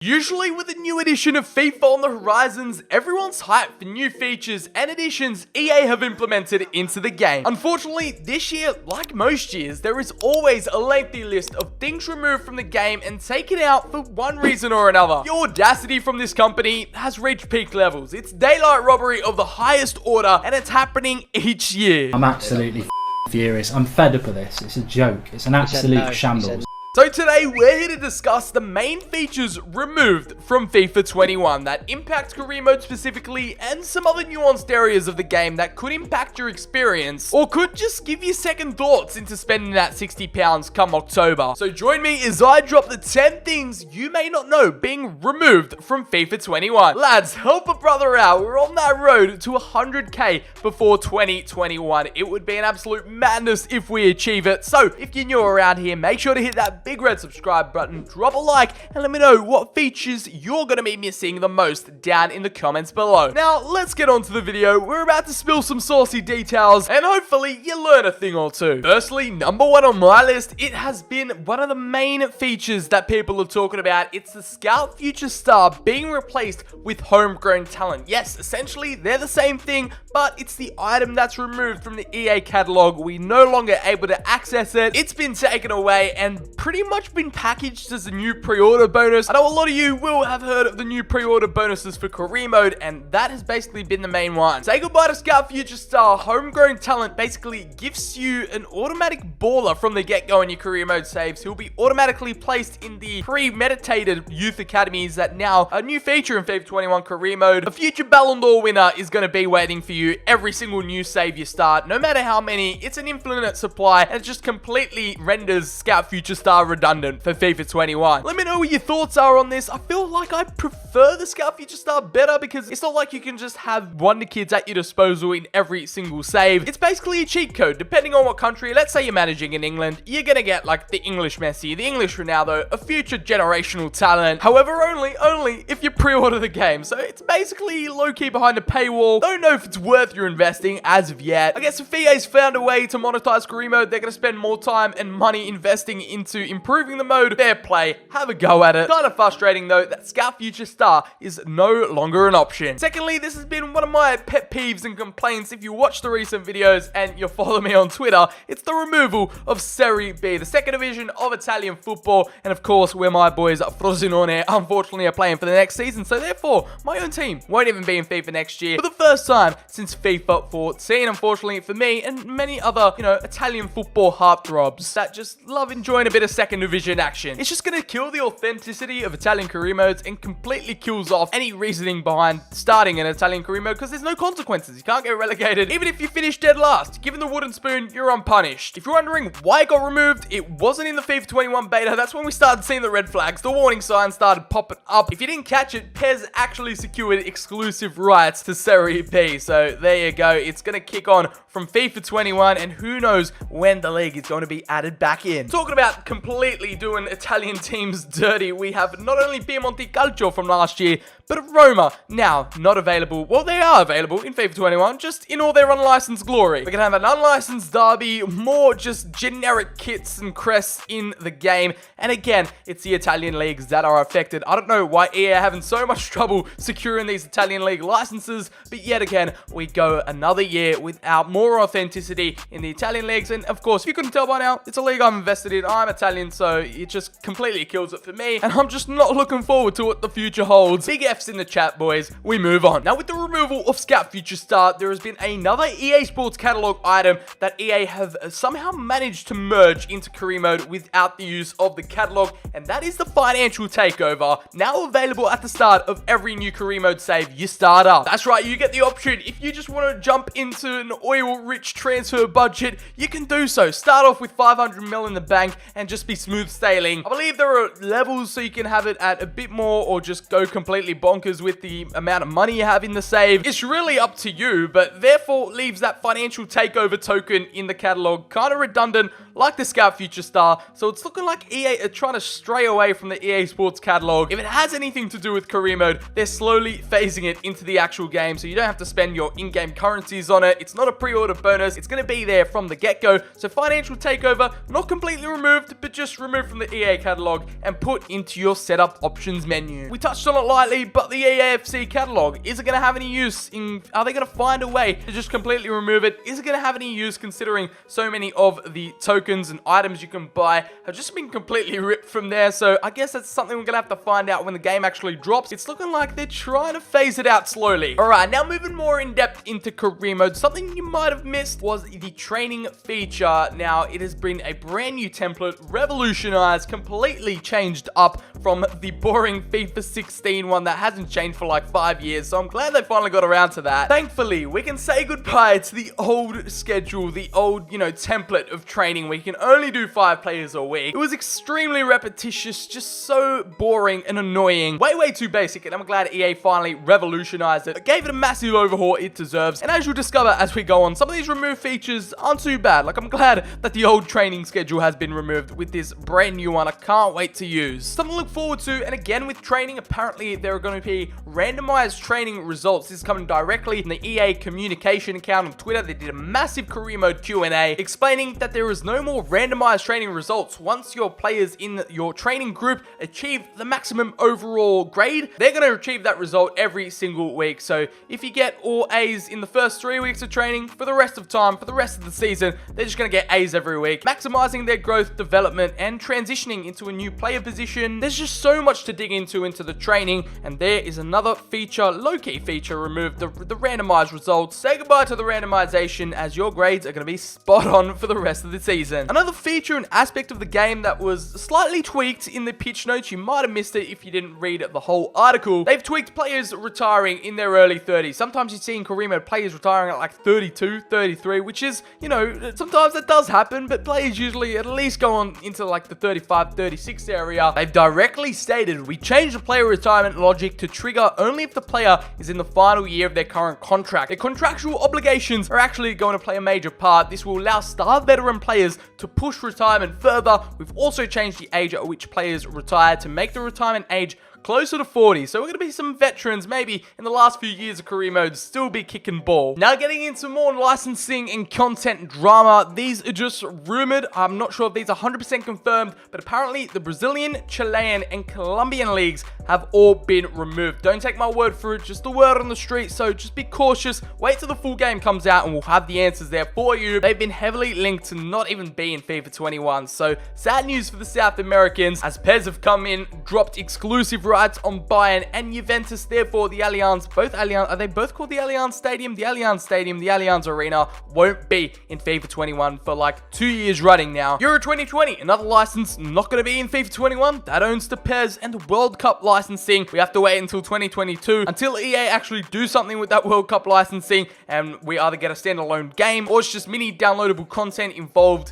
Usually with a new edition of FIFA on the horizons, everyone's hyped for new features and additions EA have implemented into the game. Unfortunately, this year, like most years, there is always a lengthy list of things removed from the game and taken out for one reason or another. The audacity from this company has reached peak levels. It's daylight robbery of the highest order, and it's happening each year. I'm absolutely furious. I'm fed up of this. It's a joke. It's an absolute shambles. So today we're here to discuss the main features removed from FIFA 21 that impact career mode specifically, and some other nuanced areas of the game that could impact your experience or could just give you second thoughts into spending that £60 come October. So join me as I drop the 10 things you may not know being removed from FIFA 21. Lads, help a brother out. We're on that road to 100k before 2021. It would be an absolute madness if we achieve it. So if you're new around here, make sure to hit that big red subscribe button, drop a like, and let me know what features you're going to be missing the most down in the comments below. Now, let's get on to the video. We're about to spill some saucy details, and hopefully you learn a thing or two. Firstly, number one on my list, it has been one of the main features that people are talking about. It's the Scout Future Star being replaced with homegrown talent. Yes, essentially, they're the same thing, but it's the item that's removed from the EA catalog. We're no longer able to access it. It's been taken away and pretty much been packaged as a new pre-order bonus. I know a lot of you will have heard of the new pre-order bonuses for career mode, and that has basically been the main one. Say goodbye to Scout Future Star. Homegrown talent basically gives you an automatic baller from the get-go in your career mode saves. He'll be automatically placed in the premeditated youth academies that now a new feature in FIFA 21 career mode. A future Ballon d'Or winner is going to be waiting for you every single new save you start. No matter how many, it's an infinite supply, and it just completely renders Scout Future Star redundant for FIFA 21. Let me know what your thoughts are on this. I feel like I prefer the Scout Future Star better because it's not like you can just have wonder kids at your disposal in every single save. It's basically a cheat code. Depending on what country, let's say you're managing in England, you're gonna get like the English Messi, the English Ronaldo, a future generational talent. However, only if you pre-order the game. So it's basically low-key behind a paywall. Don't know if it's worth your investing as of yet. I guess if EA's found a way to monetize career mode, they're gonna spend more time and money investing into improving the mode. Fair play, have a go at it. Kind of frustrating though that Scout Future Star is no longer an option. Secondly, this has been one of my pet peeves and complaints. If you watch the recent videos and you follow me on Twitter, it's the removal of Serie B, the second division of Italian football, and of course where my boys Frosinone unfortunately are playing for the next season. So therefore, my own team won't even be in FIFA next year for the first time since FIFA 14, unfortunately for me and many other, Italian football heartthrobs that just love enjoying a bit of second division action. It's just going to kill the authenticity of Italian career modes and completely kills off any reasoning behind starting an Italian career mode because there's no consequences. You can't get relegated. Even if you finish dead last, given the wooden spoon, you're unpunished. If you're wondering why it got removed, it wasn't in the FIFA 21 beta. That's when we started seeing the red flags. The warning signs started popping up. If you didn't catch it, PES actually secured exclusive rights to Serie B. So there you go. It's going to kick on from FIFA 21, and who knows when the league is going to be added back in. Talking about completely doing Italian teams dirty, we have not only Piemonte Calcio from last year, but Roma now not available. Well, they are available in FIFA 21, just in all their unlicensed glory. We're going to have an unlicensed derby, more just generic kits and crests in the game. And again, it's the Italian leagues that are affected. I don't know why EA are having so much trouble securing these Italian league licenses, but yet again, we go another year without more authenticity in the Italian leagues. And of course, if you couldn't tell by now, it's a league I'm invested in. I'm Italian, so it just completely kills it for me. And I'm just not looking forward to what the future holds. Big F's in the chat, boys. We move on. Now, with the removal of Scout Future Star, there has been another EA Sports catalog item that EA have somehow managed to merge into career mode without the use of the catalog, and that is the financial takeover, now available at the start of every new career mode save you start up. That's right, you get the option. If you just want to jump into an oil-rich transfer budget, you can do so. Start off with 500 mil in the bank and just be smooth sailing. I believe there are levels so you can have it at a bit more or just go completely bonkers with the amount of money you have in the save. It's really up to you, but therefore leaves that financial takeover token in the catalog kind of redundant, like the Scout Future Star, so it's looking like EA are trying to stray away from the EA Sports catalog. If it has anything to do with career mode, they're slowly phasing it into the actual game, so you don't have to spend your in-game currencies on it. It's not a pre-order bonus. It's going to be there from the get-go. So financial takeover, not completely removed, but just removed from the EA catalog and put into your setup options menu. We touched on it lightly, but the EAFC catalog, is it going to have any use in, are they going to find a way to just completely remove it? Is it going to have any use considering so many of the tokens and items you can buy have just been completely ripped from there? So I guess that's something we're going to have to find out when the game actually drops. It's looking like they're trying to phase it out slowly. Alright, now moving more in depth into career mode, something you might have missed was the training feature. Now, it has been a brand new template, revolutionized, completely changed up from the boring FIFA 16 one that hasn't changed for like 5 years, so I'm glad they finally got around to that. Thankfully, we can say goodbye to the old schedule, the old, template of training where you can only do 5 players a week. It was extremely repetitious, just so boring and annoying. Way too basic, and I'm glad EA finally revolutionized it. It gave it a massive overhaul it deserves, and as you'll discover as we go on, some of these removed features aren't too bad. Like, I'm glad that the old training schedule has been removed with this brand new one. I can't wait to use. Something to look forward to, and again with training, apparently there are going to be randomized training results. This is coming directly from the EA communication account on Twitter. They did a massive career mode Q&A explaining that there is no more randomized training results. Once your players in your training group achieve the maximum overall grade, they're going to achieve that result every single week. So if you get all A's in the first 3 weeks of training, for the rest of time, for the rest of the season, they're just going to get A's every week, maximizing their growth, development, and transitioning into a new player position. There's just so much to dig into the training, and there is another feature, low-key feature, removed, the randomized results. Say goodbye to the randomization, as your grades are going to be spot on for the rest of the season. Another feature and aspect of the game that was slightly tweaked in the pitch notes, you might have missed it if you didn't read the whole article. They've tweaked players retiring in their early 30s. Sometimes you see in career mode players retiring at like 32, 33, which is, sometimes that does happen, but players usually at least go on into like the 35, 36 area. They've directly stated, we changed the player retirement logic to trigger only if the player is in the final year of their current contract. Their contractual obligations are actually going to play a major part. This will allow star veteran players to push retirement further. We've also changed the age at which players retire to make the retirement age closer to 40. So we're going to be some veterans, maybe in the last few years of career mode, still be kicking ball. Now getting into more licensing and content drama. These are just rumored. I'm not sure if these are 100% confirmed, but apparently the Brazilian, Chilean, and Colombian leagues have all been removed. Don't take my word for it, just the word on the street, so just be cautious. Wait till the full game comes out and we'll have the answers there for you. They've been heavily linked to not even be in FIFA 21, so sad news for the South Americans, as PES have come in, dropped exclusive rights on Bayern and Juventus. Therefore, the Allianz, are they both called the Allianz Stadium? The Allianz Stadium, the Allianz Arena won't be in FIFA 21 for like 2 years running now. Euro 2020, another license not going to be in FIFA 21. That owns the PES and World Cup licensing. We have to wait until 2022 until EA actually do something with that World Cup licensing, and we either get a standalone game or it's just mini downloadable content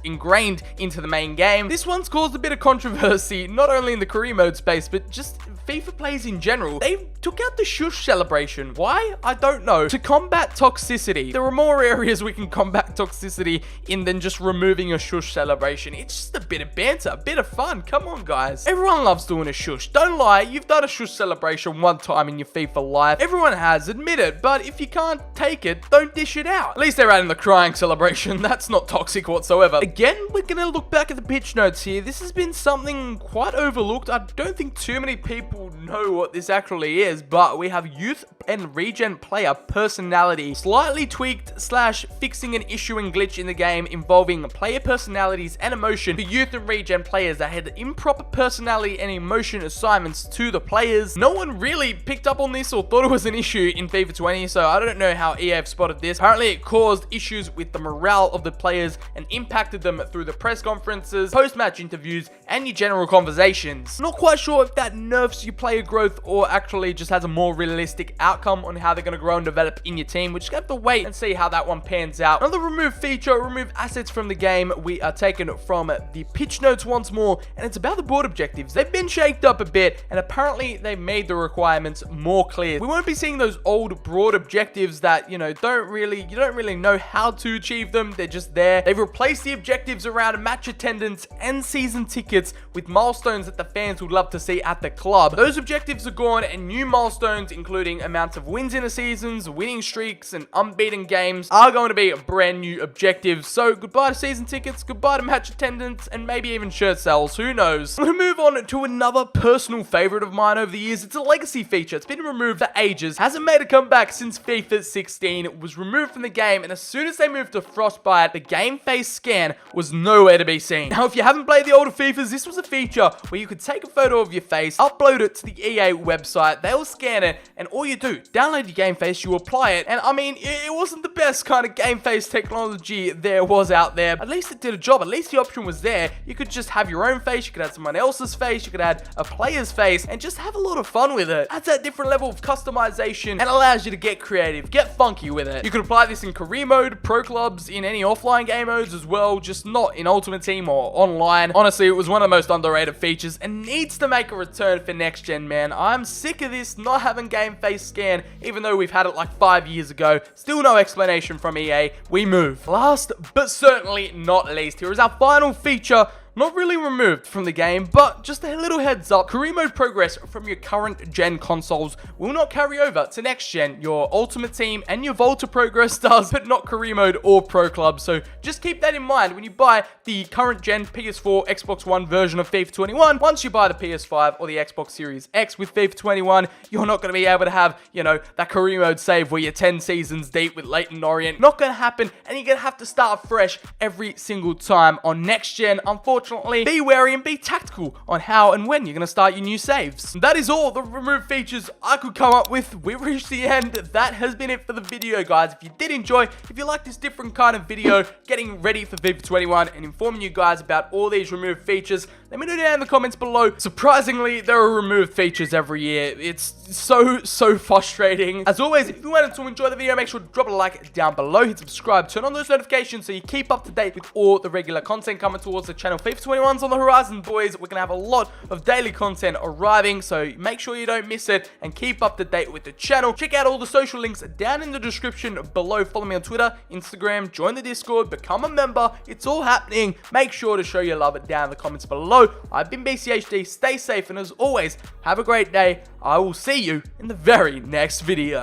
ingrained into the main game. This one's caused a bit of controversy, not only in the career mode space, but just FIFA players in general. They took out the shush celebration. Why? I don't know. To combat toxicity. There are more areas we can combat toxicity in than just removing a shush celebration. It's just a bit of banter, a bit of fun. Come on, guys. Everyone loves doing a shush. Don't lie. You've done a shush celebration one time in your FIFA life. Everyone has. Admit it. But if you can't take it, don't dish it out. At least they're adding the crying celebration. That's not toxic whatsoever. Again, we're going to look back at the pitch notes here. This has been something quite overlooked. I don't think too many people know what this actually is, but we have youth and regen player personality slightly tweaked / fixing an issue and glitch in the game involving player personalities and emotion for youth and regen players that had improper personality and emotion assignments to the players. No one really picked up on this or thought it was an issue in FIFA 20, so I don't know how EA have spotted this. Apparently it caused issues with the morale of the players and impacted them through the press conferences, post-match interviews, and your general conversations. Not quite sure if that nerfs your player growth or actually just has a more realistic outcome on how they're going to grow and develop in your team. We're just going to have to wait and see how that one pans out. Another remove feature, remove assets from the game. We are taken from the pitch notes once more, and it's about the board objectives. They've been shaked up a bit, and apparently they made the requirements more clear. We won't be seeing those old broad objectives that, you don't really know how to achieve them. They're just there. They've replaced the objectives around match attendance and season tickets with milestones that the fans would love to see at the club. Those objectives are gone, and new milestones, including amounts of wins in a seasons, winning streaks, and unbeaten games, are going to be brand new objectives. So goodbye to season tickets, goodbye to match attendance, and maybe even shirt sales. Who knows? I'm going to move on to another personal favorite of mine over the years. It's a legacy feature. It's been removed for ages. Hasn't made a comeback since FIFA 16. It was removed from the game, and as soon as they moved to Frostbite, the game face scan was nowhere to be seen. Now, if you haven't played the older FIFAs, this was a feature where you could take a photo of your face, upload it to the EA website, they'll scan it, and all you do, download your game face, you apply it, and I mean, it wasn't the best kind of game face technology there was out there. At least it did a job. At least the option was there. You could just have your own face, you could add someone else's face, you could add a player's face, and just have a lot of fun with it. Adds that different level of customization and allows you to get creative, get funky with it. You could apply this in career mode, pro clubs, in any offline game modes as well, just not in Ultimate Team or online. Honestly, it was one of the most underrated features and needs to make a return for next gen, man. I'm sick of this not having game face scan, even though we've had it like 5 years ago. Still no explanation from EA. We move. Last, but certainly not least, here is our final feature. Not really removed from the game, but just a little heads up, career mode progress from your current gen consoles will not carry over to next gen. Your Ultimate Team and your Volta progress does, but not career mode or Pro Club. So just keep that in mind when you buy the current gen PS4, Xbox One version of FIFA 21. Once you buy the PS5 or the Xbox Series X with FIFA 21, you're not going to be able to have, that career mode save where you're 10 seasons deep with Leighton Orient. Not going to happen, and you're going to have to start fresh every single time on next gen. Unfortunately, be wary and be tactical on how and when you're going to start your new saves. That is all the removed features I could come up with. We've reached the end. That has been it for the video, guys. If you did enjoy, if you like this different kind of video, getting ready for FIFA 21 and informing you guys about all these removed features, let me know down in the comments below. Surprisingly, there are removed features every year. It's so frustrating. As always, if you wanted to enjoy the video, make sure to drop a like down below, hit subscribe, turn on those notifications so you keep up to date with all the regular content coming towards the channel. FIFA 21's on the horizon, boys. We're gonna have a lot of daily content arriving, so make sure you don't miss it and keep up to date with the channel. Check out all the social links down in the description below. Follow me on Twitter, Instagram, join the Discord, become a member. It's all happening. Make sure to show your love down in the comments below. I've been BCHD. Stay safe, and as always, have a great day. I will see you in the very next video.